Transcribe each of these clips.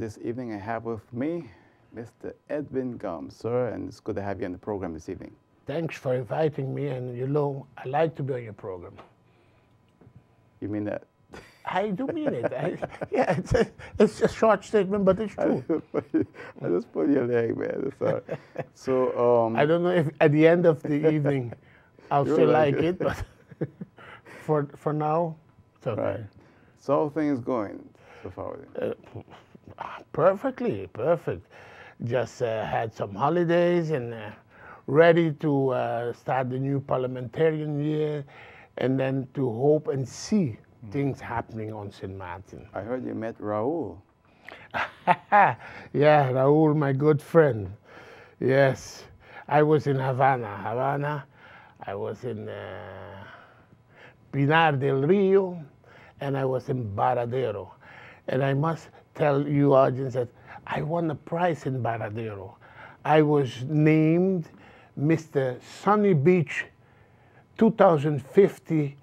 This evening I have with me Mr. Edwin Gumbs, sir, and it's good to have you on the program this evening. Thanks for inviting me, and you know, I like to be on your program. You mean that? I do mean it. Yeah, it's a short statement, but it's true. I just put your leg, man. Sorry. So, I don't know if at the end of the evening I'll still like it, but for now, it's okay. Right. So how things going so far with you? Perfectly, perfect. Just had some holidays and ready to start the new parliamentarian year, and then to hope and see things happening on St. Martin. I heard you met Raul. Yeah, Raul, my good friend. Yes, I was in Havana. I was in Pinar del Rio, and I was in Baradero. And I must tell you, audience, that I won a prize in Baradero. I was named Mr. Sunny Beach 2050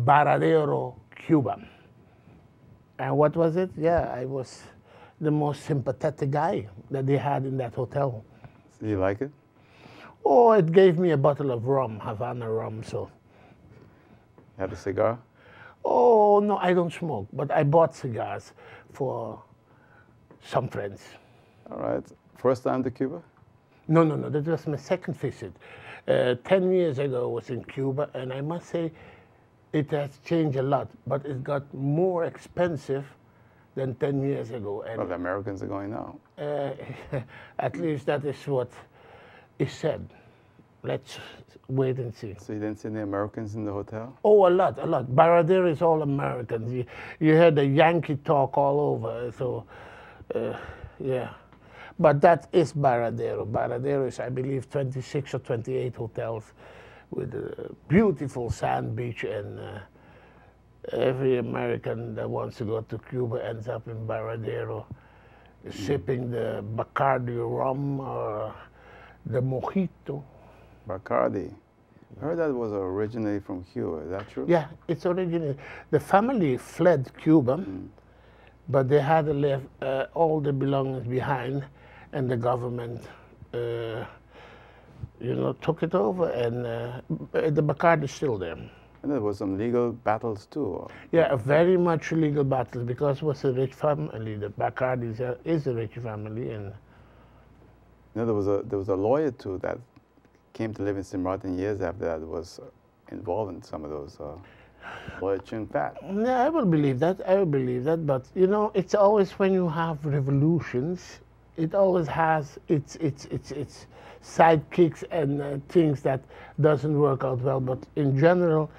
Baradero, Cuba. And what was it? Yeah, I was the most sympathetic guy that they had in that hotel. Do you like it? Oh, it gave me a bottle of rum, Havana rum, so. Had a cigar? Oh, no, I don't smoke, but I bought cigars for some friends. All right. First time to Cuba? No, that was my second visit. 10 years ago I was in Cuba, and I must say it has changed a lot, but it got more expensive than 10 years ago. And Well, the Americans are going now. at least that is what is said. Let's wait and see. So you didn't see any Americans in the hotel? Oh, a lot. Baradero is all Americans. You heard the Yankee talk all over, so yeah. But that is Baradero. Baradero is, I believe, 26 or 28 hotels with a beautiful sand beach, and every American that wants to go to Cuba ends up in Baradero, sipping the Bacardi rum or the mojito. Bacardi. I heard that was originally from Cuba. Is that true? Yeah, it's originally. The family fled Cuba, but they had to leave all the belongings behind, and the government, took it over, and the Bacardi is still there. And there was some legal battles too. Or? Yeah, very much legal battles, because it was a rich family. The Bacardi is a rich family, and There was a lawyer too that came to live in St. Martin years after that, was involved in some of those. Lawyer Chun Fat. Yeah, I will believe that. But it's always when you have revolutions, it always has its sidekicks and things that doesn't work out well. But in general,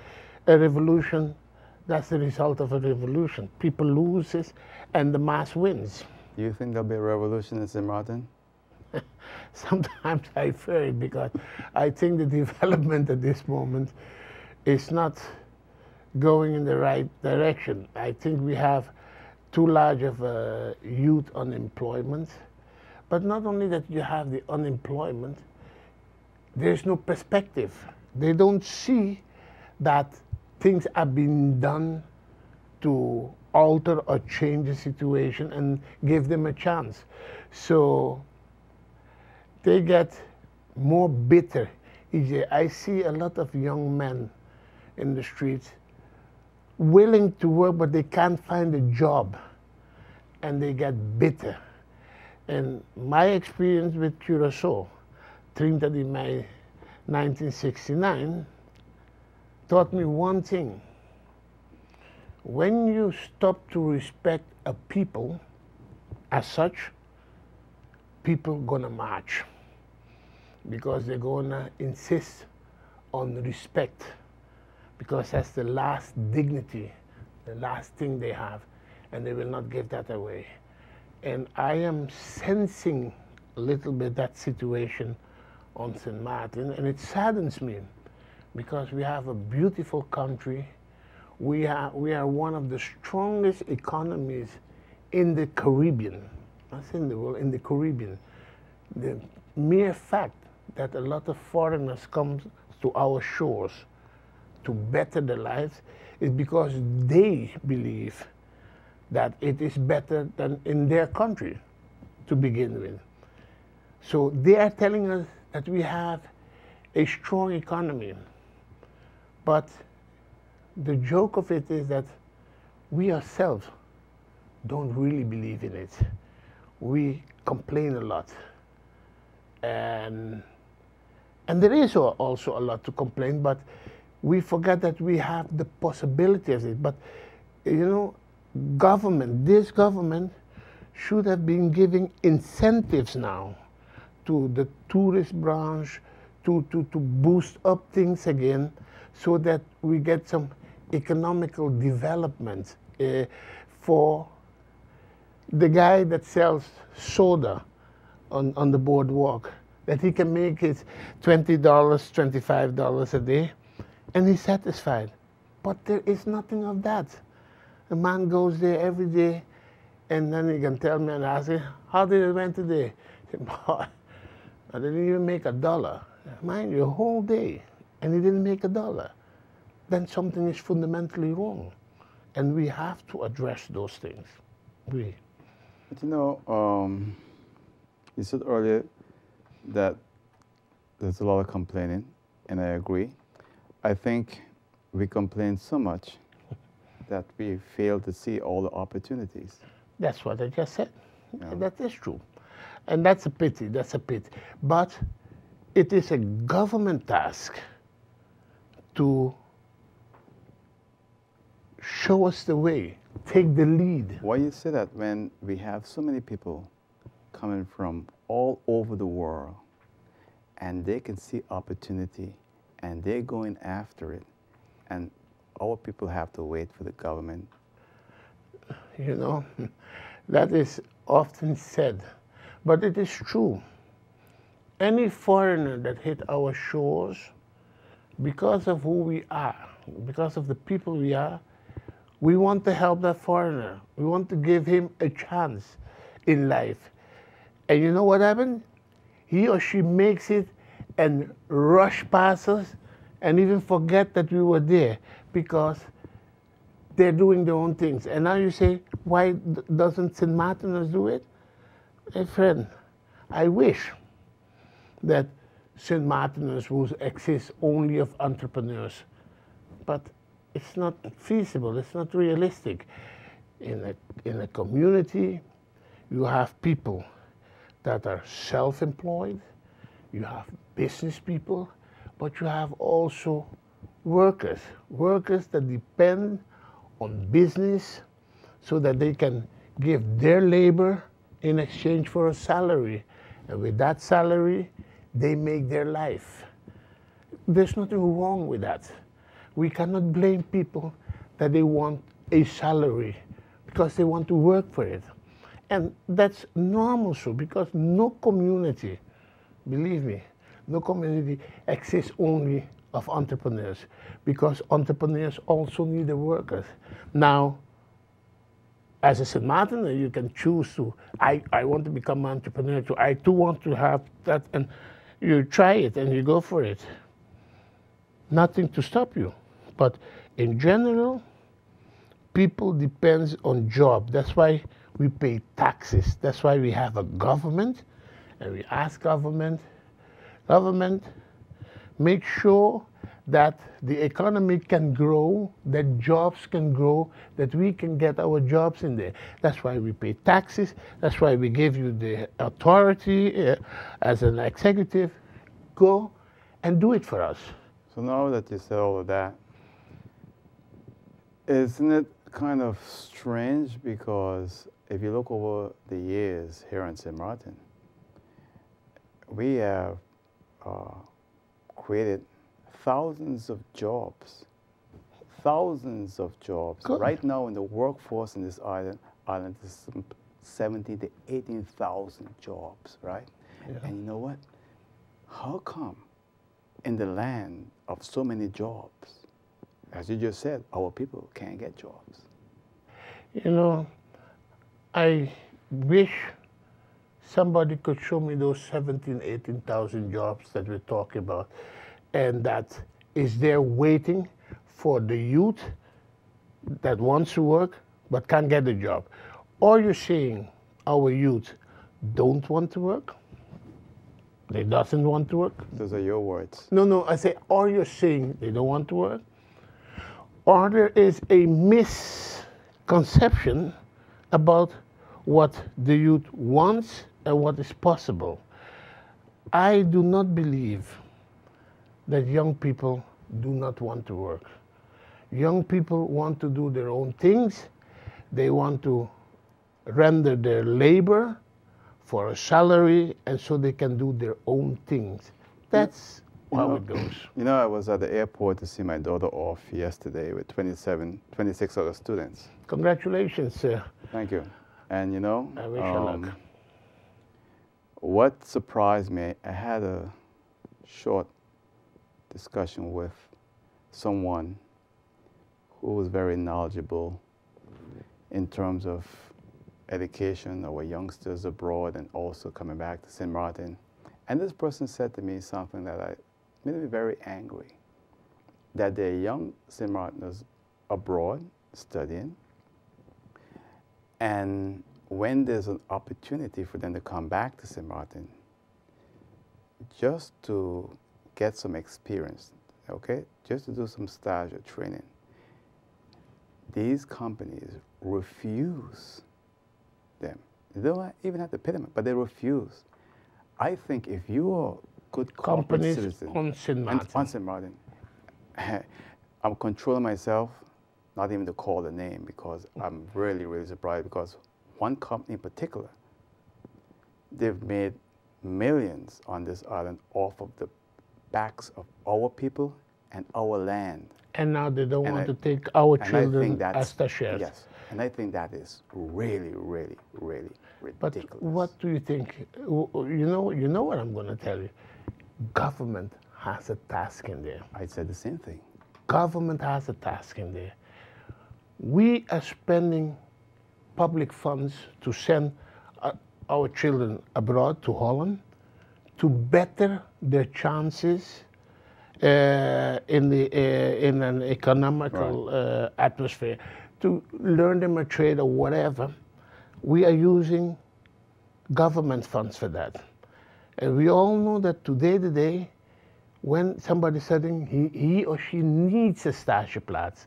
a revolution, that's the result of a revolution. People loses and the mass wins. Do you think there'll be a revolution in St. Martin? Sometimes I fear it, because I think the development at this moment is not going in the right direction. I think we have too large of a youth unemployment. But not only that you have the unemployment, there's no perspective. They don't see that things are being done to alter or change the situation and give them a chance. So they get more bitter. I see a lot of young men in the streets willing to work, but they can't find a job, and they get bitter. And my experience with Curacao, 30 May 1969, taught me one thing. When you stop to respect a people as such, people gonna march, because they're gonna insist on respect, because that's the last dignity, the last thing they have, and they will not give that away. And I am sensing a little bit that situation on St. Martin, and it saddens me, because we have a beautiful country. We are one of the strongest economies in the Caribbean, not in the world, in the Caribbean. The mere fact that a lot of foreigners come to our shores to better their lives is because they believe that it is better than in their country. to begin with. So they are telling us that we have a strong economy. But the joke of it is that we ourselves don't really believe in it. We complain a lot. And there is also a lot to complain, but we forget that we have the possibility of it. But, you know, this government should have been giving incentives now to the tourist branch to boost up things again so that we get some economical development for the guy that sells soda on the boardwalk, that he can make it $20, $25 a day, and he's satisfied. But there is nothing of that. The man goes there every day, and then he can tell me and ask me, how did it went today? I said, boy, I didn't even make $1. Mind you, a whole day, and he didn't make $1. Then something is fundamentally wrong. And we have to address those things. But you know, you said earlier that there's a lot of complaining, and I agree. I think we complain so much that we fail to see all the opportunities. That's what I just said. Yeah. That is true. And that's a pity, that's a pity. But it is a government task to show us the way, take the lead. Why you say that when we have so many people coming from all over the world and they can see opportunity and they're going after it, and our people have to wait for the government? You know, that is often said, but it is true. Any foreigner that hit our shores, because of who we are, because of the people we are, we want to help that foreigner. We want to give him a chance in life. And you know what happened? He or she makes it and rush past us and even forget that we were there because they're doing their own things. And now you say, why doesn't St. Martin's do it? Hey, friend, I wish that St. Martin's would exist only of entrepreneurs. But it's not feasible, it's not realistic. In a community, you have people that are self-employed, you have business people, but you have also workers that depend on business so that they can give their labor in exchange for a salary. And with that salary, they make their life. There's nothing wrong with that. We cannot blame people that they want a salary because they want to work for it. And that's normal so because no community, believe me, no community exists only of entrepreneurs because entrepreneurs also need the workers. Now, as a St. Martin, you can choose to, I want to become an entrepreneur too. I too want to have that, and you try it and you go for it. Nothing to stop you. But in general, people depend on job. That's why we pay taxes. That's why we have a government, and we ask government, make sure that the economy can grow, that jobs can grow, that we can get our jobs in there. That's why we pay taxes. That's why we give you the authority as an executive. Go and do it for us. So now that you said all of that, isn't it kind of strange? Because if you look over the years here in St. Martin, we have created thousands of jobs. Good. Right now in the workforce in this island is 17,000 to 18,000 jobs, right? Yeah. And you know what? How come in the land of so many jobs, as you just said, our people can't get jobs? You know, I wish somebody could show me those 17,000, 18,000 jobs that we're talking about, and that is there waiting for the youth that wants to work but can't get a job. Or you're saying our youth don't want to work. They doesn't want to work. Those are your words. No, I say, or you're saying they don't want to work, or there is a misconception about what the youth wants and what is possible. I do not believe that young people do not want to work. Young people want to do their own things. They want to render their labor for a salary, and so they can do their own things. That's how it goes. You know, I was at the airport to see my daughter off yesterday with 26 other students. Congratulations, sir. Thank you. And you know, I wish you luck. What surprised me, I had a short discussion with someone who was very knowledgeable in terms of education of our youngsters abroad and also coming back to St. Martin. And this person said to me something that made me very angry, that there are young St. Martiners abroad studying, and when there's an opportunity for them to come back to St. Martin, just to get some experience, okay, just to do some stage or training, these companies refuse them. They don't even have to pay them, but they refuse. I think if you are good corporate citizen on St. Martin, I'm controlling myself, not even to call the name, because I'm really, really surprised, because one company in particular, they've made millions on this island off of the backs of our people and our land. And now they don't want to take our children as their shares. Yes, and I think that is really, really, really ridiculous. But what do you think? You know what I'm going to tell you? Government has a task in there. I said the same thing. Government has a task in there. We are spending public funds to send our children abroad to Holland to better their chances in an economical atmosphere, to learn them a trade or whatever. We are using government funds for that. And we all know that today, when somebody's studying, he or she needs a stageplaats.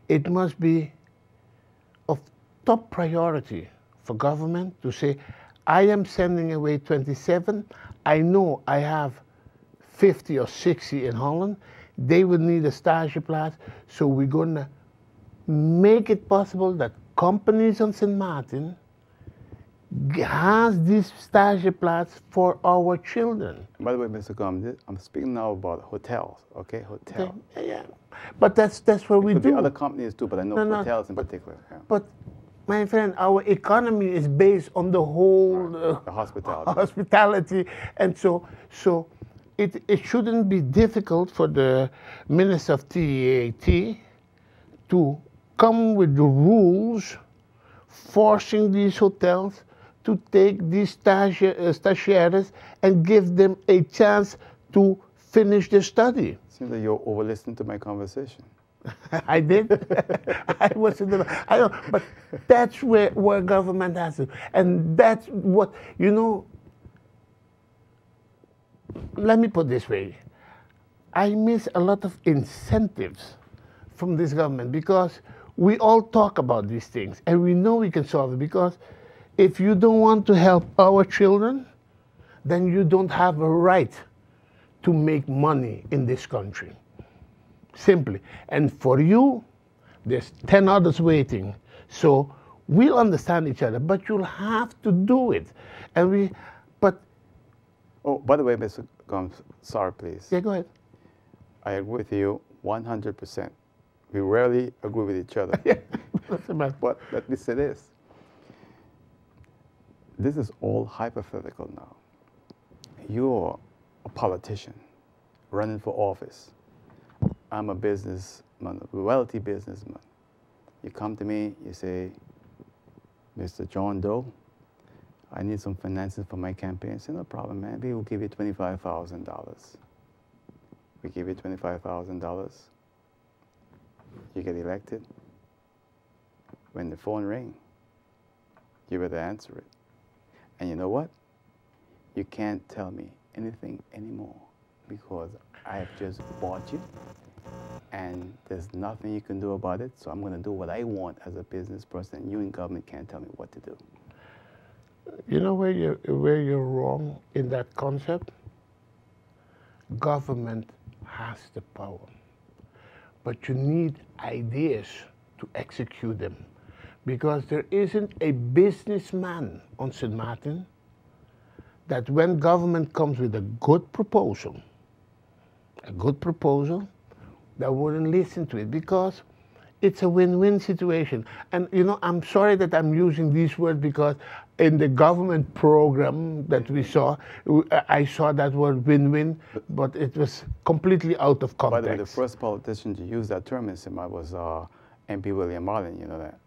It must be of top priority for government to say, I am sending away 27. I know I have 50 or 60 in Holland. They would need a stageplaats. So we're going to make it possible that companies on St. Martin has these stageplaats for our children. By the way, Mr. Gumbs, I'm speaking now about hotels, okay? Hotel. Okay. Yeah. But that's what we do. Other companies too, but I know hotels in particular. Yeah. But my friend, our economy is based on the whole the hospitality, and so it shouldn't be difficult for the Minister of TEAT to come with the rules forcing these hotels to take these stagiaires and give them a chance to finish their study. Seems like you're over-listening to my conversation. I did. I was in the. I know, but that's where government has to, and that's what Let me put it this way: I miss a lot of incentives from this government, because we all talk about these things and we know we can solve it. Because if you don't want to help our children, then you don't have a right to make money in this country. Simply. And for you, there's 10 others waiting. So we'll understand each other, but you'll have to do it. Oh, by the way, Mr. Gumbs, sorry, please. Yeah, go ahead. I agree with you 100%. We rarely agree with each other. Yeah. But let me say this. This is all hypothetical now. You're a politician running for office. I'm a businessman, a wealthy businessman. You come to me, you say, Mr. John Doe, I need some finances for my campaign. I say, no problem, man. We'll give you $25,000. We give you $25,000. You get elected. When the phone rings, you better answer it. And you know what? You can't tell me anything anymore because I have just bought you and there's nothing you can do about it. So I'm going to do what I want as a business person. You in government can't tell me what to do. You know where you're wrong in that concept? Government has the power, but you need ideas to execute them, because there isn't a businessman on St. Martin that when government comes with a good proposal, that wouldn't listen to it, because it's a win-win situation. And you know, I'm sorry that I'm using these words, because in the government program that we saw, I saw that word win-win, but it was completely out of context. By the way, the first politician to use that term in St. Martin was MP William Martin, you know that?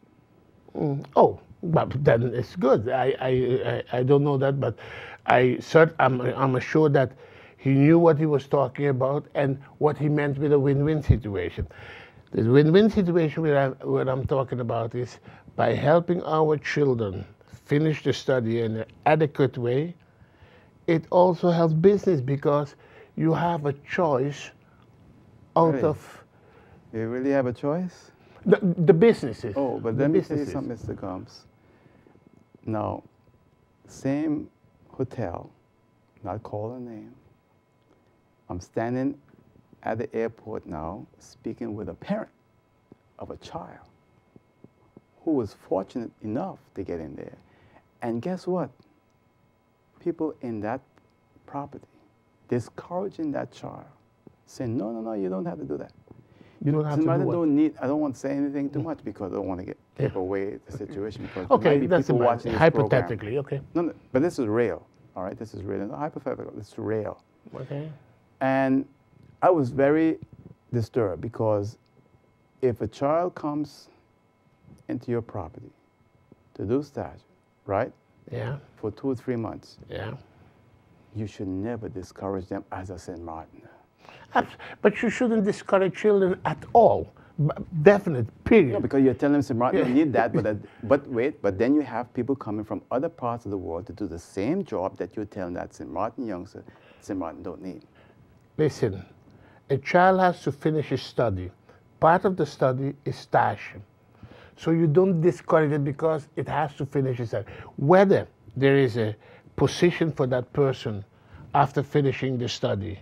Oh, but then it's good. I don't know that, but I'm assured that he knew what he was talking about and what he meant with a win-win situation. The win-win situation what I'm talking about is by helping our children finish the study in an adequate way, it also helps business, because you have a choice out Really? of... You really have a choice? The businesses. Oh, but let me tell you something, Mr. Gumbs. Now, same hotel, not call a name. I'm standing at the airport now speaking with a parent of a child who was fortunate enough to get in there. And guess what? People in that property discouraging that child, saying, no, no, no, you don't have to do that. You don't have to do what? I don't want to say anything too much because I don't want to give away the situation. Because okay, there might be that's people watching this hypothetically, program. okay. No, but this is real, all right? This is real. Not hypothetical, this is real. Okay. And I was very disturbed because if a child comes into your property to do stage, right? Yeah. For 2 or 3 months. Yeah. You should never discourage them as a St. Martin. But you shouldn't discourage children at all. Definite, period. No, because you're telling them, St. Martin, you need that, but then you have people coming from other parts of the world to do the same job that you're telling that St. Martin youngster, St. Martin don't need. Listen, a child has to finish his study. Part of the study is stage. So you don't discourage it because it has to finish his study. Whether there is a position for that person after finishing the study,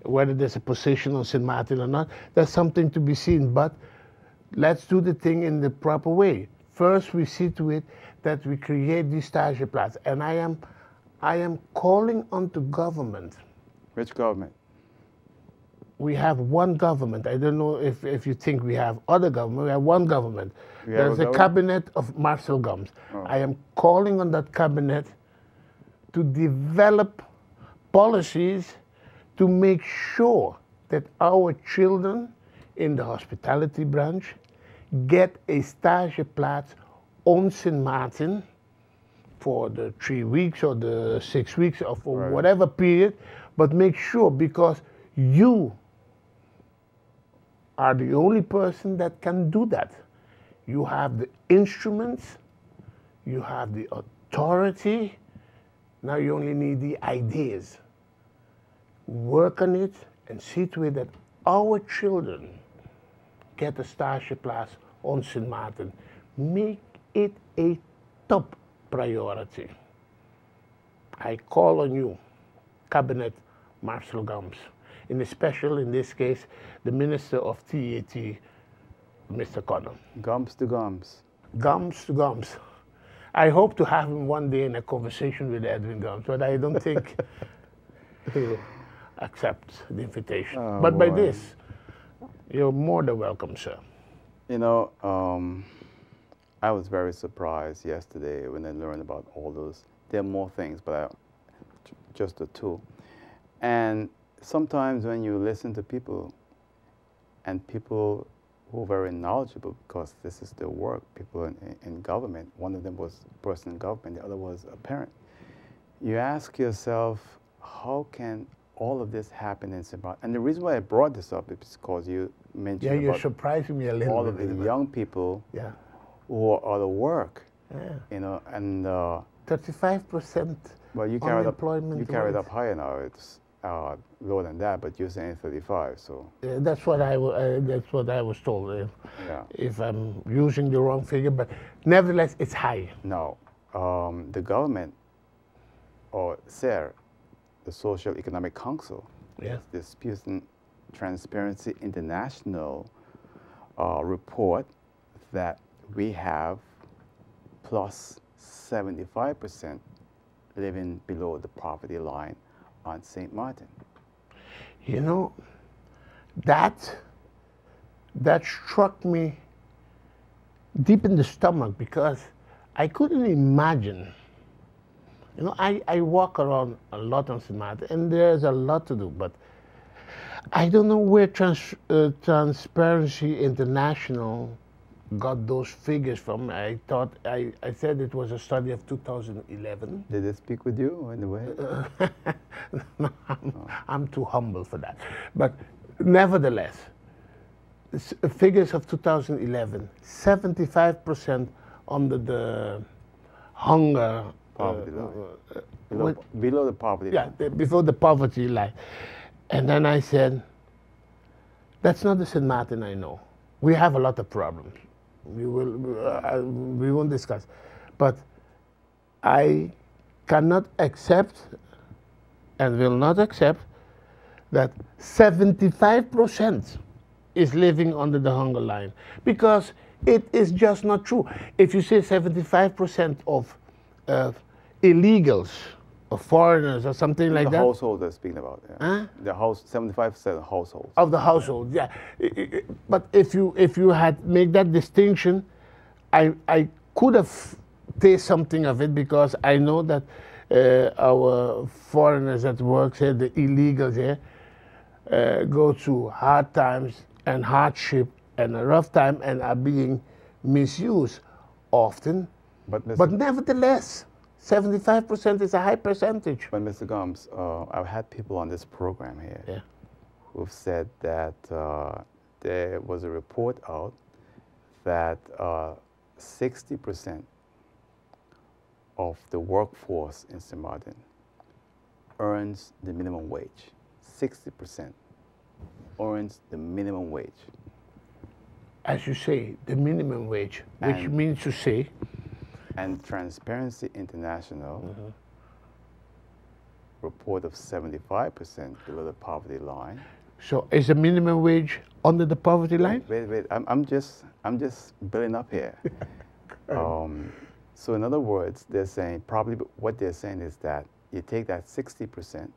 whether there's a position on St. Martin or not, that's something to be seen. But let's do the thing in the proper way. First, we see to it that we create these stage plots. And I am calling on the government. Which government? We have one government. I don't know if you think we have other government. We have one government. There's a cabinet of Marcel Gumbs. Oh. I am calling on that cabinet to develop policies to make sure that our children in the hospitality branch get a stageplaats on St. Martin for the 3 weeks or the 6 weeks or for whatever period, but make sure, because you are the only person that can do that. You have the instruments, you have the authority, now you only need the ideas. Work on it and see to it that our children get a stageplaats on St. Martin. Make it a top priority. I call on you, Cabinet Marcel Gumbs, in especial in this case, the Minister of TAT, Mr. Connor. Gumbs to Gumbs. Gumbs to Gumbs. I hope to have him one day in a conversation with Edwin Gumbs, but I don't think he'll accept the invitation. Oh, but boy. By this, you're more than welcome, sir. You know, I was very surprised yesterday when I learned about all those. There are more things, but just the two. And sometimes when you listen to people, and people who are very knowledgeable, because this is their work, people in government, one of them was a person in government, the other was a parent. You ask yourself, how can all of this happen in St. Martin? And the reason why I brought this up is because you mentioned you're surprising me a little all bit. of the young people who are out of work, you know, and 35% Well, you carried unemployment. you carried rate. up higher now. It's lower than that, but you're saying 35. So That's what that's what I was told. yeah. If I'm using the wrong figure, but nevertheless, it's high. Now, the government, or SER, the Social Economic Council, Yeah. disputing Transparency International report that we have plus 75% living below the poverty line on St. Martin. You know, that struck me deep in the stomach because I couldn't imagine. You know, I walk around a lot on St. Martin, and there's a lot to do, but I don't know where Transparency International got those figures from. I thought, I said it was a study of 2011. Did they speak with you in a way? No, I'm too humble for that. But nevertheless, figures of 2011, 75% under the hunger. Poverty line. Below the poverty line. Yeah, before the poverty line. And then I said, that's not the St. Martin I know. We have a lot of problems. We won't discuss. But I cannot accept and will not accept that 75% is living under the hunger line, because it is just not true. If you say 75% of illegals or foreigners or something like The that. household they're speaking about. Yeah. Huh? The house, 75% of households. Of the household, yeah. But if you had made that distinction, I could have taken something of it, because I know that our foreigners that work here, the illegals here, go through hard times and hardship and a rough time and are being misused often. But nevertheless, 75% is a high percentage. But Mr. Gumbs, I've had people on this program here who've said that there was a report out that 60% of the workforce in St. Martin earns the minimum wage. 60% earns the minimum wage. As you say, the minimum wage, which means to say. And Transparency International report of 75% below the poverty line. So is the minimum wage under the poverty line? Wait, I'm just building up here. So in other words, they're saying, probably what they're saying is that you take that 60%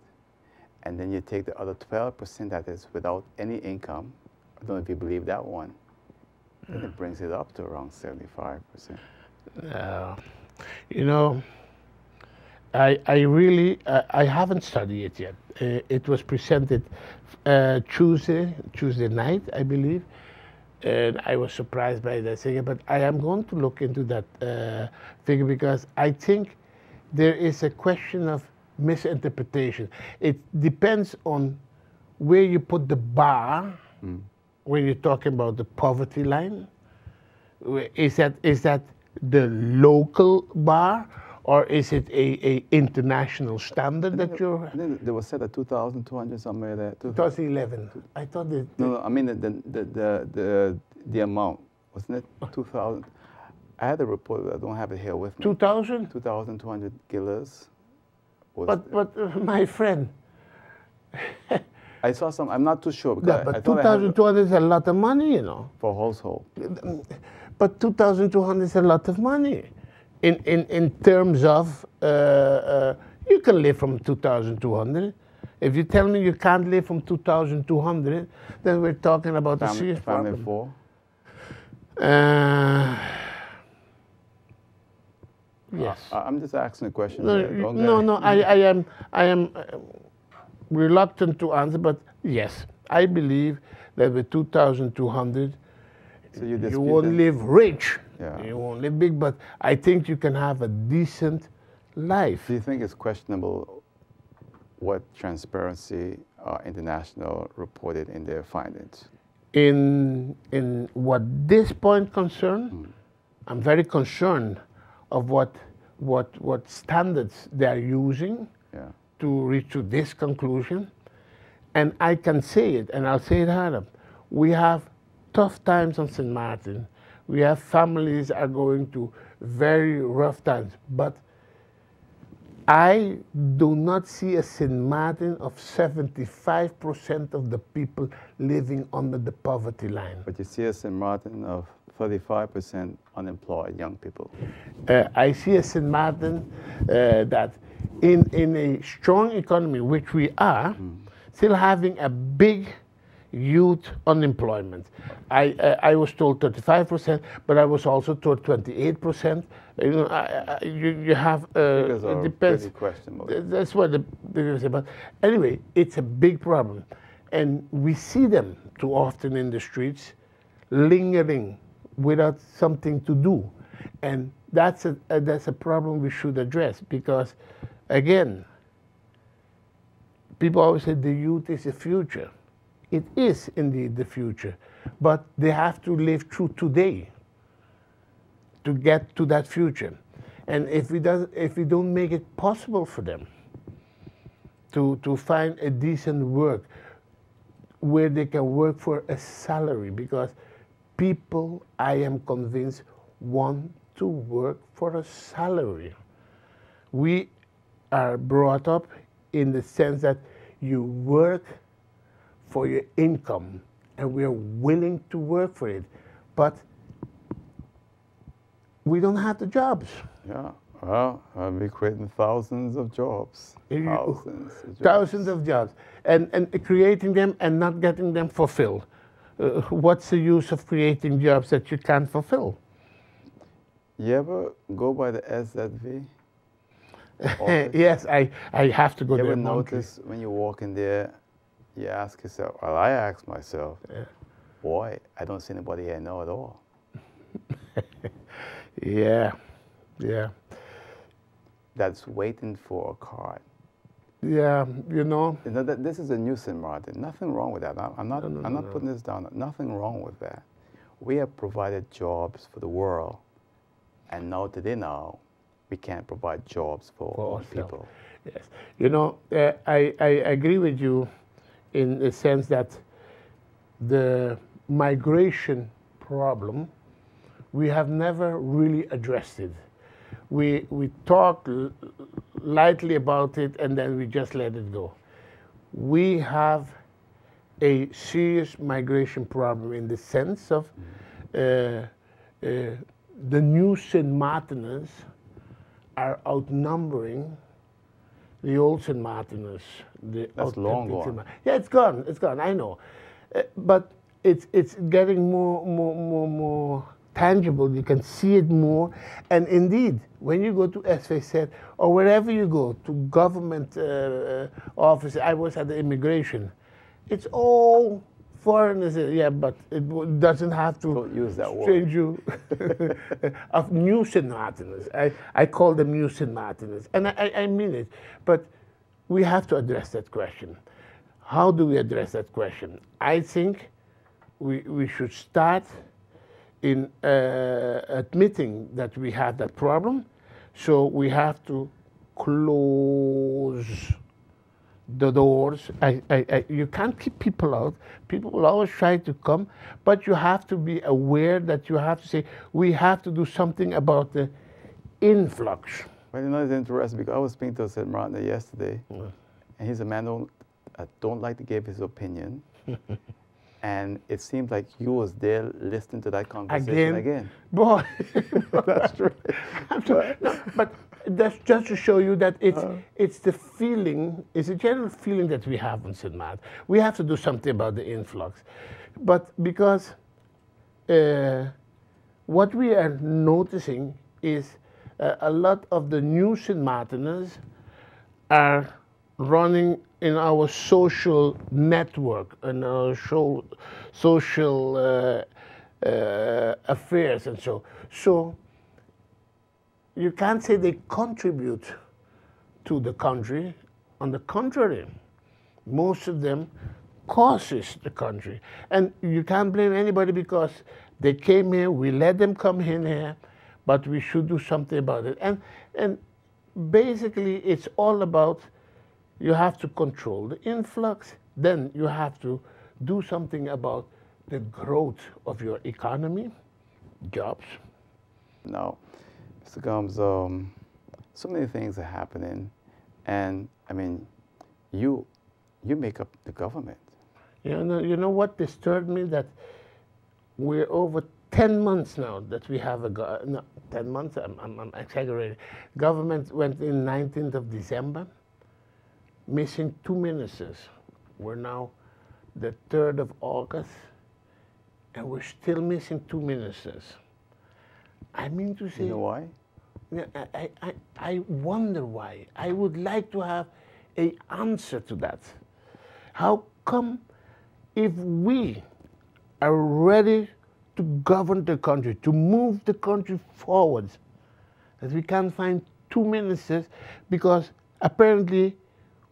and then you take the other 12% that is without any income. I don't know if you believe that one. Then it brings it up to around 75%. You know, I really, I haven't studied it yet. It was presented Tuesday night, I believe, and I was surprised by that figure. But I am going to look into that figure, because I think there is a question of misinterpretation. It depends on where you put the bar when you're talking about the poverty line. Is that the local bar, or is it a international standard that you're? There was set at 2,200 somewhere there. 2011. I thought that. No, I mean the amount, wasn't it 2,000? I had a report, but I don't have it here with me. 2,000? 2,200 guillers. But my friend. I saw some. I'm not too sure, because Yeah, but 2,200 is a lot of money, you know. for household. But 2,200 is a lot of money, in terms of you can live from 2,200. If you tell me you can't live from 2,200, then we're talking about a serious Family problem. four. Yes. I'm just asking a question. No. I am reluctant to answer, but yes, I believe that with 2,200. So you won't live rich, Yeah. you won't live big, but I think you can have a decent life. Do you think it's questionable what Transparency International reported in their findings? In what this point concern, I'm very concerned of what what standards they are using Yeah. to reach to this conclusion. And I can say it, and I'll say it harder. We have tough times on St. Martin. We have families are going through very rough times. But I do not see a St. Martin of 75% of the people living under the poverty line. But you see a St. Martin of 35% unemployed young people. I see a St. Martin that in a strong economy, which we are, still having a big youth unemployment. I was told 35%, but I was also told 28%. You know, you have it depends. Pretty questionable. That's what the figures say. But anyway, it's a big problem, and we see them too often in the streets, lingering without something to do, and that's a problem we should address, because, again, people always say the youth is the future. It is indeed the future, but they have to live through today to get to that future. And if we don't make it possible for them to find a decent work where they can work for a salary, because people, I am convinced, want to work for a salary. We are brought up in the sense that you work for your income, and we are willing to work for it, but we don't have the jobs. Yeah, well, we're creating thousands of jobs. Thousands of jobs. And creating them and not getting them fulfilled. What's the use of creating jobs that you can't fulfill? You ever go by the SZV? Yes, I have to go there. You ever notice when you walk in there, you ask yourself, well, I ask myself, boy, I don't see anybody I know at all. Yeah, yeah. That's waiting for a card. Yeah, you know. This is a new St. Martin. Nothing wrong with that. I'm not putting this down. Nothing wrong with that. We have provided jobs for the world, and now today we can't provide jobs for all people. Yes, you know, I agree with you in the sense that the migration problem, we have never really addressed it. We talk lightly about it, and then we just let it go. We have a serious migration problem in the sense of the new St. Martiners are outnumbering the old St. Martiners. That's long gone. Yeah, it's gone. It's gone. I know, but it's getting more tangible. You can see it more. And indeed, when you go to SVZ or wherever you go to government offices, I was at the immigration. It's all foreigners. Yeah, but it doesn't have to Don't use that change you of new St. Martiners. I call them new St. Martiners, and I mean it. But we have to address that question. How do we address that question? I think we should start in admitting that we have that problem, so we have to close the doors. You can't keep people out. People will always try to come, but you have to be aware that you have to say, we have to do something about the influx. Well, you know, it's interesting because I was speaking to a St. Martin yesterday, and he's a man who don't like to give his opinion. And it seems like you was there listening to that conversation again. Boy, That's true. No, but that's just to show you that it's the feeling, it's a general feeling that we have on St. Martin. We have to do something about the influx. But because what we are noticing is a lot of the new St. Martiners are running in our social network and our social affairs and so. So you can't say they contribute to the country. On the contrary, most of them causes the country. And you can't blame anybody because they came here, we let them come in here, but we should do something about it. And basically, it's all about you have to control the influx, then you have to do something about the growth of your economy, jobs. Now, Mr. Gumbs, so many things are happening, and I mean, you make up the government. You know what disturbed me? That we're over 10 months now that we have no, 10 months, I'm exaggerating. Government went in 19th of December, missing 2 ministers. We're now the 3rd of August, and we're still missing 2 ministers. I mean to say... You know why? I wonder why. I would like to have an answer to that. How come if we are ready to govern the country, to move the country forward, that we can't find 2 ministers, because apparently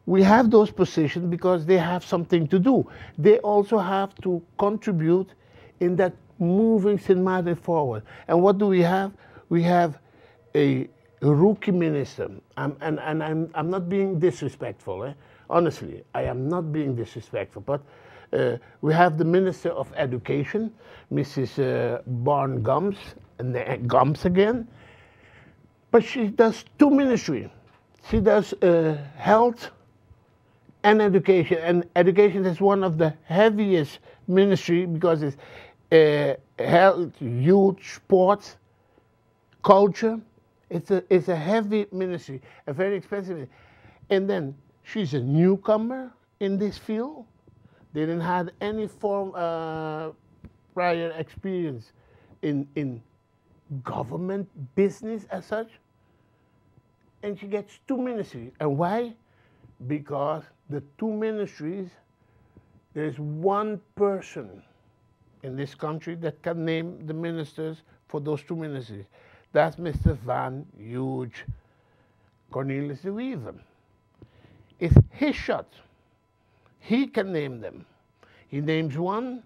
we have those positions because they have something to do. They also have to contribute in that moving St. Martin forward. And what do we have? We have a rookie minister. I'm not being disrespectful. Honestly, I am not being disrespectful. But we have the Minister of Education, Mrs. Edwin Gumbs, and Gumbs again. But she does 2 ministries. She does health and education. And education is one of the heaviest ministry because it's health, youth, sports, culture. It's a heavy ministry, a very expensive ministry. And then she's a newcomer in this field. They didn't have any form prior experience in government business as such. And she gets 2 ministries. And why? Because the 2 ministries, there's one person in this country that can name the ministers for those 2 ministries. That's Mr. Van Huge Cornelius de Wever. It's his shot. He can name them. He names one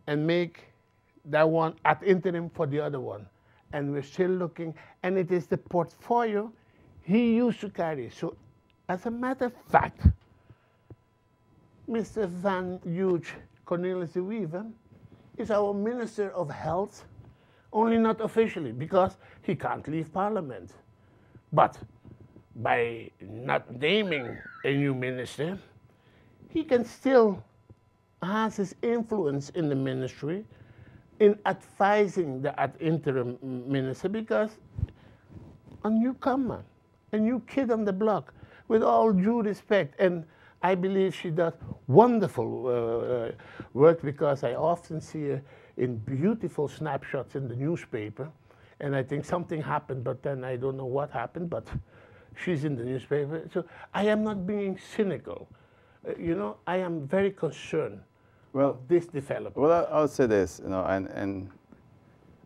and make that one ad interim for the other one. And we're still looking, and it is the portfolio he used to carry. So as a matter of fact, Mr. Van Huge Cornelius de Wever is our Minister of Health, only not officially, because he can't leave Parliament. But by not naming a new minister, he can still have his influence in the ministry in advising the ad interim minister, because a newcomer, a new kid on the block, with all due respect, and I believe she does wonderful work, because I often see her in beautiful snapshots in the newspaper, and I think something happened, but then I don't know what happened, but she's in the newspaper. So I am not being cynical. You know, I am very concerned of this development. Well, I'll say this, you know, and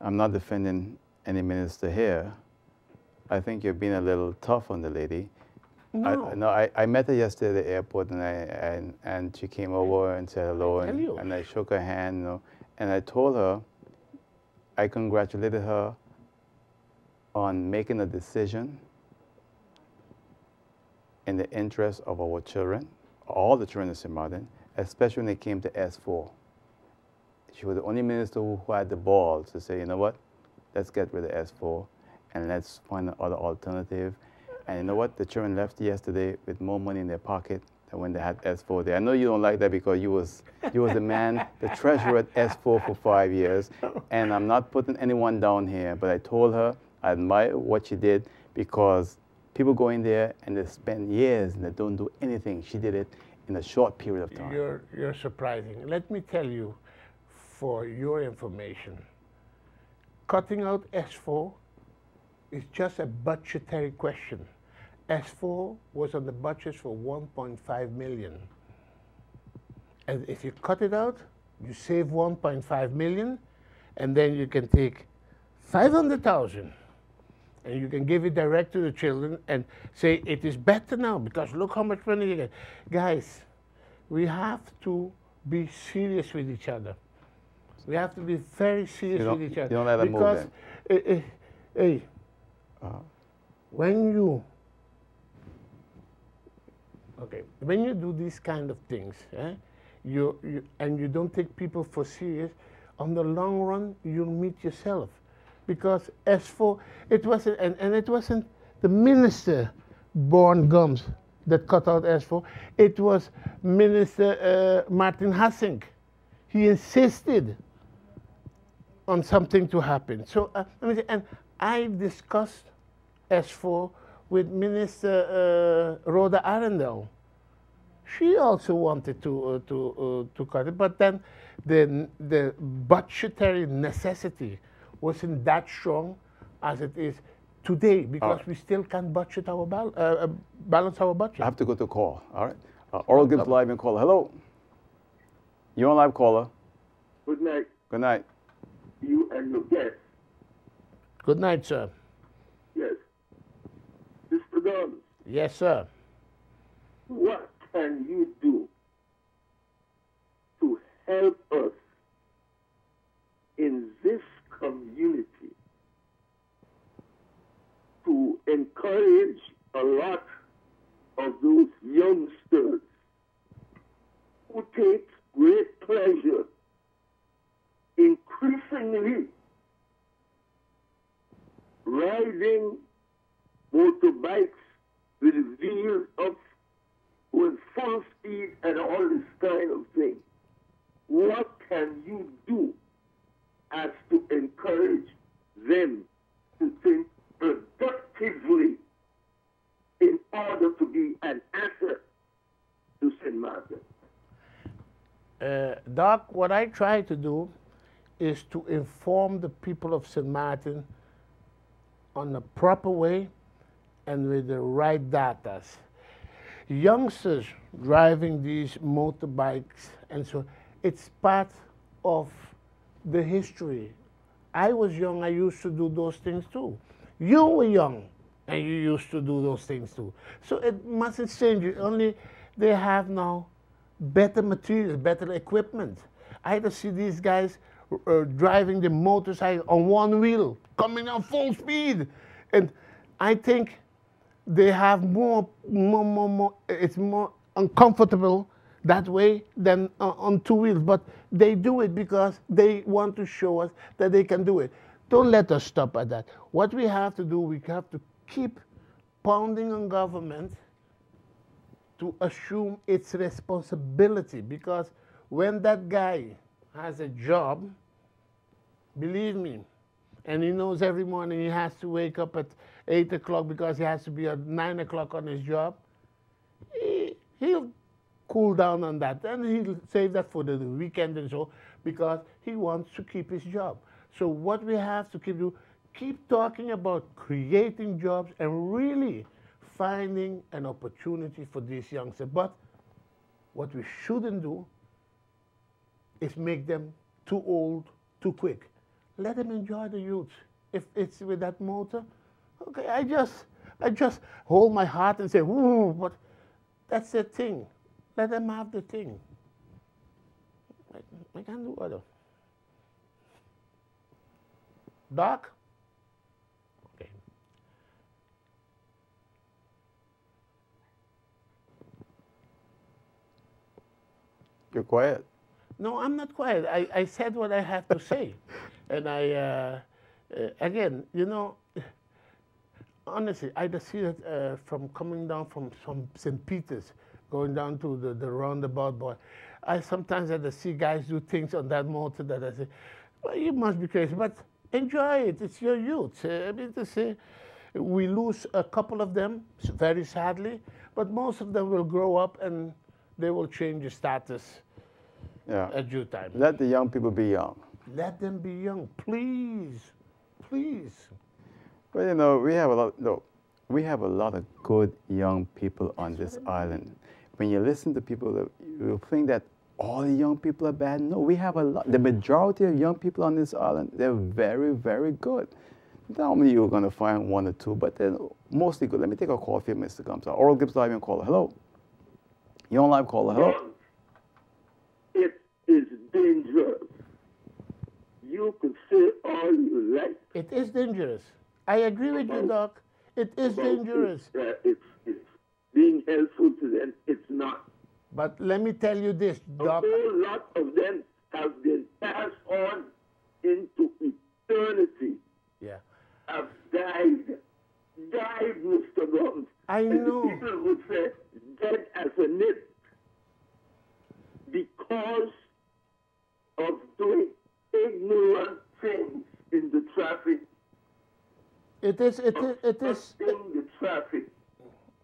I'm not defending any minister here. I think you're being a little tough on the lady. No. I met her yesterday at the airport, and she came over and said hello, and I shook her hand, you know, and I told her, I congratulated her on making a decision in the interest of our children, all the children in St. Martin, especially when it came to S4. She was the only minister who had the balls to say, you know what, let's get rid of S4 and let's find another alternative. And you know what, the children left yesterday with more money in their pocket than when they had S4 there. I know you don't like that because you was the man, the treasurer at S4 for 5 years. And I'm not putting anyone down here, but I told her I admire what she did, because people go in there and they spend years and they don't do anything. She did it in a short period of time. You're surprising. Let me tell you, for your information, cutting out S4 is just a budgetary question. S4 was on the budget for 1.5 million. And if you cut it out, you save 1.5 million, and then you can take 500,000 and you can give it direct to the children and say it is better now because look how much money you get. Guys, we have to be serious with each other. We have to be very serious with each other. You don't let them move Hey, when you when you do these kind of things, and you don't take people for serious, on the long run you'll meet yourself, because as for it wasn't, and it wasn't the minister born Gumbs that cut out S4. It was Minister Martin Hassink. He insisted on something to happen. So and I discussed S4 with Minister Rhoda Arendelle. She also wanted to cut it, but then the budgetary necessity wasn't that strong as it is today, because we still can't budget our balance our budget. I have to go to call. All right. Oral Gibbes live in caller. Hello. You're on live, caller. Good night. Good night. You and your guests. Good night, sir. Yes. Mr. Gumbs, Yes, sir. what can you do to help us in this community to encourage a lot of those youngsters who take great pleasure increasingly riding motorbikes with wheels up with full speed and all this kind of thing? What can you do as to encourage them to think productively in order to be an asset to St. Martin? Doc, what I try to do is to inform the people of St. Martin on the proper way and with the right data. Youngsters driving these motorbikes, and so it's part of the history. I was young, I used to do those things too. You were young, and you used to do those things too. So it mustn't change. Only they have now better materials, better equipment. I had to see these guys driving the motorcycle on one wheel, coming on full speed. And I think they have it's more uncomfortable that way than on two wheels. But they do it because they want to show us that they can do it. Don't let us stop at that. What we have to do, we have to keep pounding on government to assume its responsibility, because when that guy has a job, believe me, and he knows every morning he has to wake up at 8 o'clock because he has to be at 9 o'clock on his job, he'll cool down on that, and he'll save that for the weekend and so, because he wants to keep his job. So what we have to keep talking about creating jobs and really finding an opportunity for these youngsters. But what we shouldn't do is make them too old, too quick. Let them enjoy the youth. If it's with that motor, okay, I just hold my heart and say, ooh, but that's the thing. Let them have the thing. I can't do other. Doc? Okay. You're quiet. No, I'm not quiet. I said what I have to say. And again, you know, honestly, I just see that from coming down from St. Peter's, going down to the roundabout boy. I sometimes had to see guys do things on that motor that I say, well, you must be crazy, but enjoy it. It's your youth. I mean to say, we lose a couple of them, very sadly, but most of them will grow up and they will change the status at due time. Let the young people be young. Let them be young, please, please. But you know, we have a lot of good young people on this island. When you listen to people, you think that all the young people are bad. No, we have a lot. The majority of young people on this island, they're very, very good. Not only you're going to find one or two, but they're mostly good. Let me take a call for you, Mr. Gumbs. Oral Gibbes live in caller. Hello. You're on live caller. Hello. It is dangerous. you could say all you like. It is dangerous. I agree with you, Doc. It is dangerous. It's being helpful to them. It's not. But let me tell you this, Doc. A whole lot of them have been passed on into eternity. Yeah. Have died. Died, Mr. Gumbs. I know. People would say dead as a nip because of doing ignorant things in the traffic. It is Obstructing the traffic.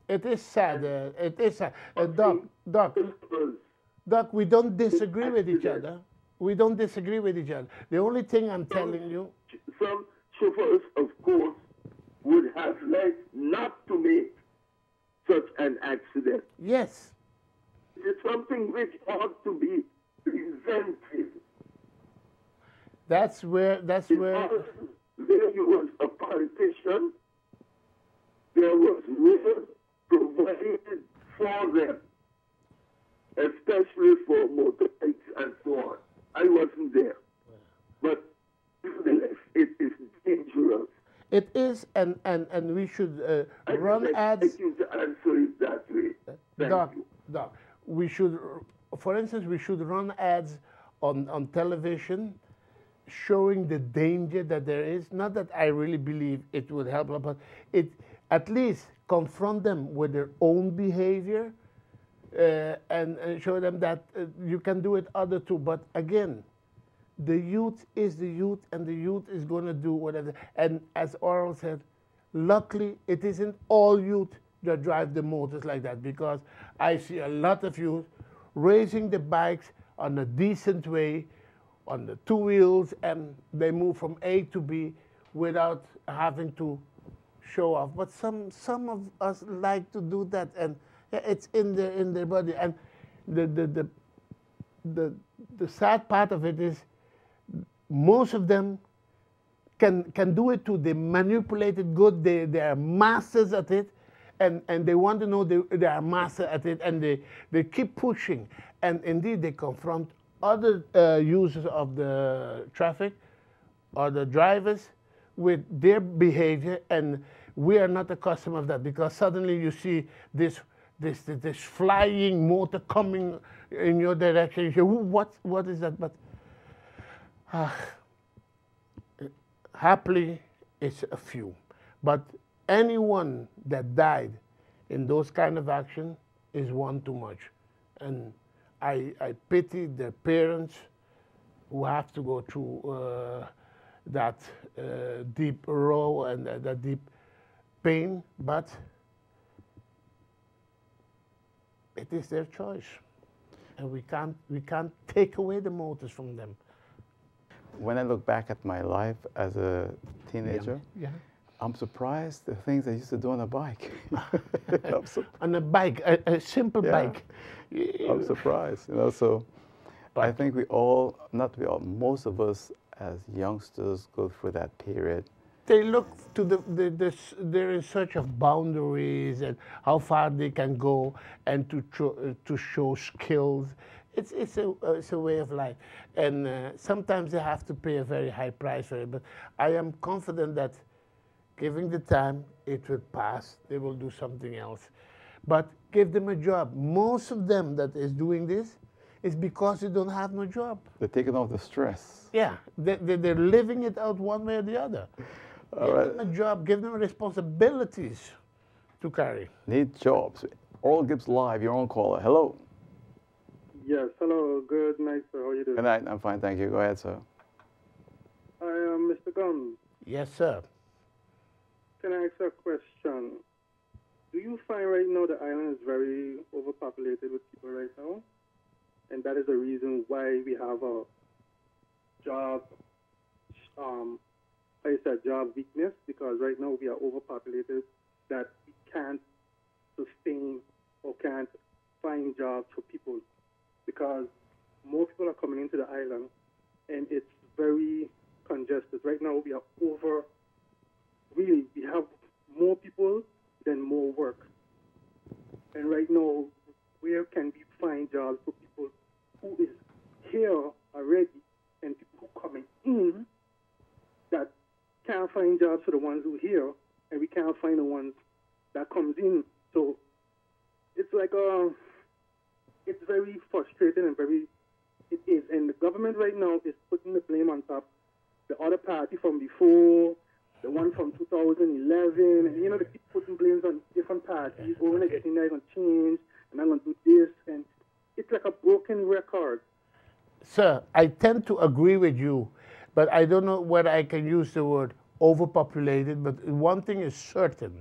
it is sad. It is sad. Doc, we don't disagree with each other. We don't disagree with each other. The only thing I'm telling you. Some chauffeurs, of course, would have liked not to make such an accident. Yes. It's something which ought to be prevented. That's where. Because there was a politician, there was room provided for them, especially for motorbikes and so on. I wasn't there. But nevertheless, it is dangerous. It is, and we should run ads. I you to answer it that way. Thank you. Doc, we should, for instance, we should run ads on television showing the danger that there is. Not that I really believe it would help, but it at least confront them with their own behavior and show them that you can do it other too. But again, the youth is the youth, and the youth is going to do whatever. And as Oral said, luckily it isn't all youth that drive the motors like that, because I see a lot of youth raising the bikes on a decent way, on the two wheels, and they move from A to B without having to show off. But some of us like to do that, and it's in their body. And the sad part of it is most of them can do it too. They manipulate it good. They are masters at it, and they want to know they are master at it, and they keep pushing. And indeed, they confront other users of the traffic or the drivers with their behavior, and we are not accustomed of that, because suddenly you see this flying motor coming in your direction. You say, what is that? But happily, it's a few. But anyone that died in those kind of action is one too much. And I pity the parents who have to go through that deep row and that deep pain, but it is their choice, and we can't take away the motors from them. When I look back at my life as a teenager, I'm surprised the things I used to do on a bike. On a bike, a simple bike. I'm surprised, you know. So I think most of us as youngsters go through that period. They look to they're in search of boundaries and how far they can go, and to show skills. It's a way of life, and sometimes they have to pay a very high price for it. But I am confident that, giving the time, it will pass. They will do something else. But give them a job. Most of them that is doing this is because they don't have no job. They're taking off the stress. Yeah, they're living it out one way or the other. Give them a job, give them responsibilities to carry. Need jobs. Oral Gibbs Live, your own caller. Hello. Yes, hello. Good night, sir. How are you doing? Good night. I'm fine, thank you. Go ahead, sir. I am Mr. Gumbs. Yes, sir. Can I ask a question? Do you find right now the island is very overpopulated with people right now? And that is the reason why we have a job, job weakness, because right now we are overpopulated, that we can't sustain or can't find jobs for people, because more people are coming into the island and it's very congested. Right now we are we have more people than more work. And right now, where can we find jobs for people who is here already and people who coming in that can't find jobs for the ones who here, and we can't find the ones that comes in. So it's like it's very frustrating and it is. And the government right now is putting the blame on top the other party from before, the one from 2011, and they keep putting blames on different parties. Oh, they're getting they're going to change, and I'm going to do this, and it's like a broken record. Sir, I tend to agree with you, but I don't know whether I can use the word overpopulated, but one thing is certain.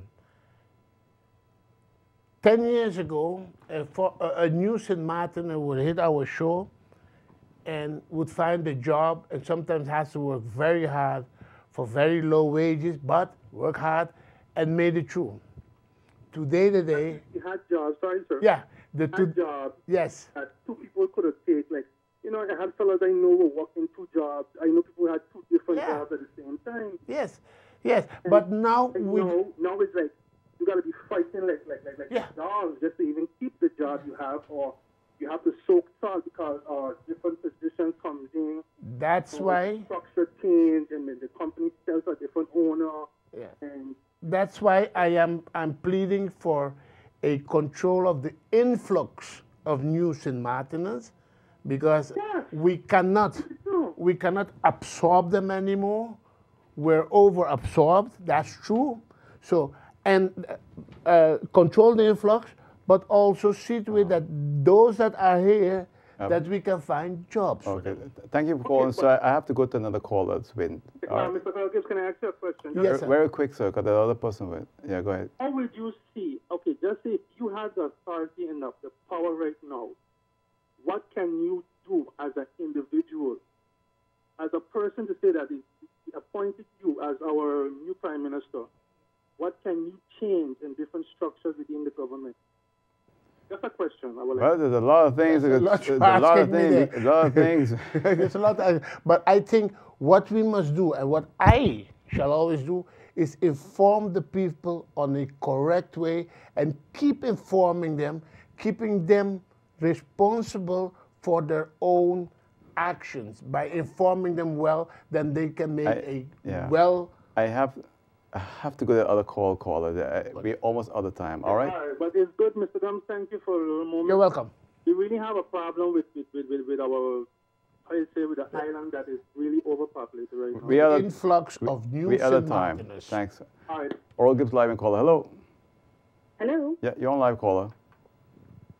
10 years ago, a new St. Martin would hit our show and would find a job, and sometimes has to work very hard for very low wages, but work hard and made it through. Today, you had jobs, sorry, sir. Yeah. Had jobs. Yes. That two people could have taken, like, I had fellas I know were working two jobs. I know people who had two different jobs at the same time. Yes, yes. And but now now it's like you got to be fighting like dogs just to even keep the job you have, or you have to soak salt because different positions comes in. That's why structure change and the company sells a different owner. Yeah. And that's why I'm pleading for a control of the influx of new St. Martiners, because we cannot absorb them anymore. We're over-absorbed. That's true. So control the influx, but also see to it that those that are here, that we can find jobs. Okay. Thank you for calling. So I have to go to another caller. Right. Mr. Gibbes, can I ask you a question? Yes, sir. Very quick, sir, because the other person went. Yeah, go ahead. How would you see, just say if you had the authority and the power right now, what can you do as an individual, as a person to say that he appointed you as our new prime minister? What can you change in different structures within the government? Just a question. Well, there's a lot of things. There's a lot of things. There's a lot. But I think what we must do, and what I shall always do, is inform the people on a correct way and keep informing them, keeping them responsible for their own actions. By informing them well, then they can make I have to go to the other caller. We're almost out of time. All right? But it's good, Mr. Gumbs. Thank you for the moment. You're welcome. We really have a problem with our, with the island that is really overpopulated right now. Influx of new St. Martiners. Time. Thanks. All right. Oral Gibbs live and caller. Hello. Hello. Yeah, you're on live caller.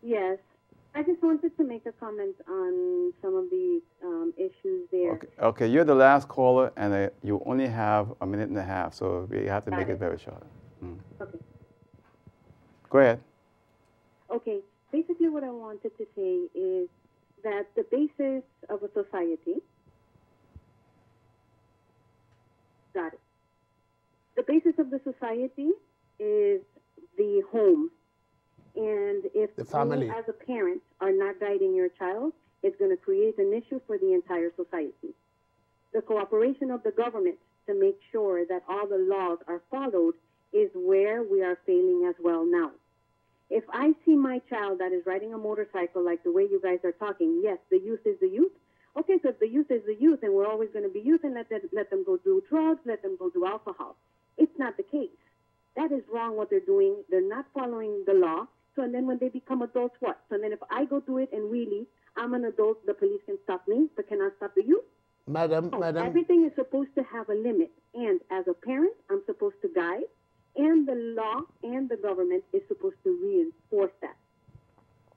Yes. I just wanted to make a comment on some of the issues there. Okay, you're the last caller, and you only have a minute and a half, so we have to make it very short. Okay. Go ahead. Okay. Basically, what I wanted to say is that the basis of a society, the basis of the society is the home. And if the family, you as a parent are not guiding your child, it's going to create an issue for the entire society. The cooperation of the government to make sure that all the laws are followed is where we are failing as well now. If I see my child that is riding a motorcycle like the way you guys are talking, yes, the youth is the youth. Okay, so if the youth is the youth and we're always going to be youth and let them go do drugs, let them go do alcohol. It's not the case. That is wrong what they're doing. They're not following the law. So and then when they become adults, what? So then if I go do it and really, I'm an adult, the police can stop me, but cannot stop the youth? Madam. Everything is supposed to have a limit. And as a parent, I'm supposed to guide. And the law and the government is supposed to reinforce that.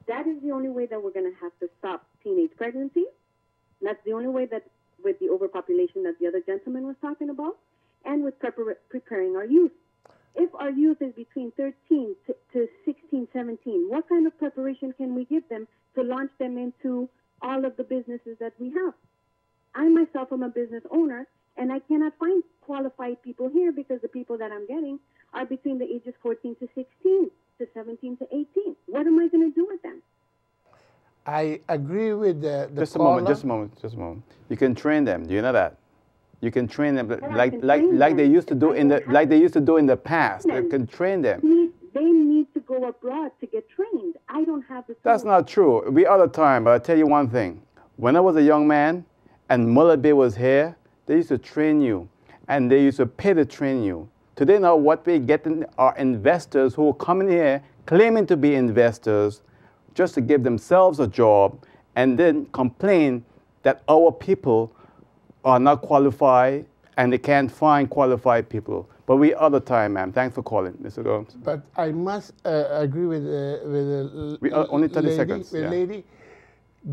That is the only way that we're going to have to stop teenage pregnancy. That's the only way that with the overpopulation that the other gentleman was talking about, and with preparing our youth. If our youth is between 13 to 16, 17, what kind of preparation can we give them to launch them into all of the businesses that we have? I myself am a business owner, and I cannot find qualified people here because the people that I'm getting are between the ages 14 to 16 to 17 to 18. What am I going to do with them? I agree with the Just caller. a moment. You can train them. Do you know that? You can train them like they used to do in the past. They can train them. They need to go abroad to get trained. I don't have the. That's not true. We out of time, but I'll tell you one thing. When I was a young man and Mullah Bay was here, They used to train you, and they used to pay to train you. Today now what we get are investors who are coming here claiming to be investors just to give themselves a job and then complain that our people are not qualified and they can't find qualified people. But we other time, ma'am. Thanks for calling, Mr. Gumbs. But I must agree with the only 30 lady, seconds. the Yeah. lady.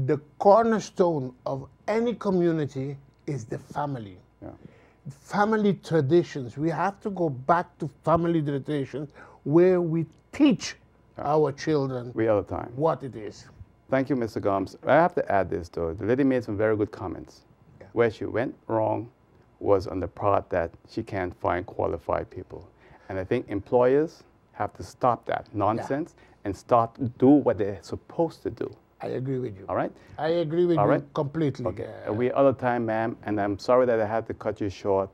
The cornerstone of any community is the family. Yeah. Family traditions. We have to go back to family traditions where we teach our children We other time. what it is. Thank you, Mr. Gumbs. I have to add this, though. The lady made some very good comments. Yeah. Where she went wrong was on the part that she can't find qualified people. And I think employers have to stop that nonsense and start to do what they're supposed to do. I agree with you. All right? I agree with All you right. completely. Okay. We other time, ma'am, and I'm sorry that I had to cut you short.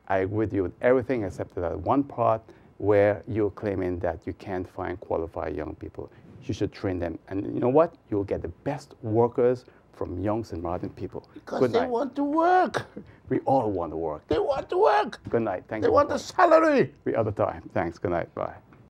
I agree with you with everything except that one part where you're claiming that you can't find qualified young people. You should train them. And you know what? You'll get the best workers from young and modern people. Because Good they night. want to work. We all want to work. They want to work. Good night. Thank They you. want a salary. We other time. Thanks. Good night. Bye.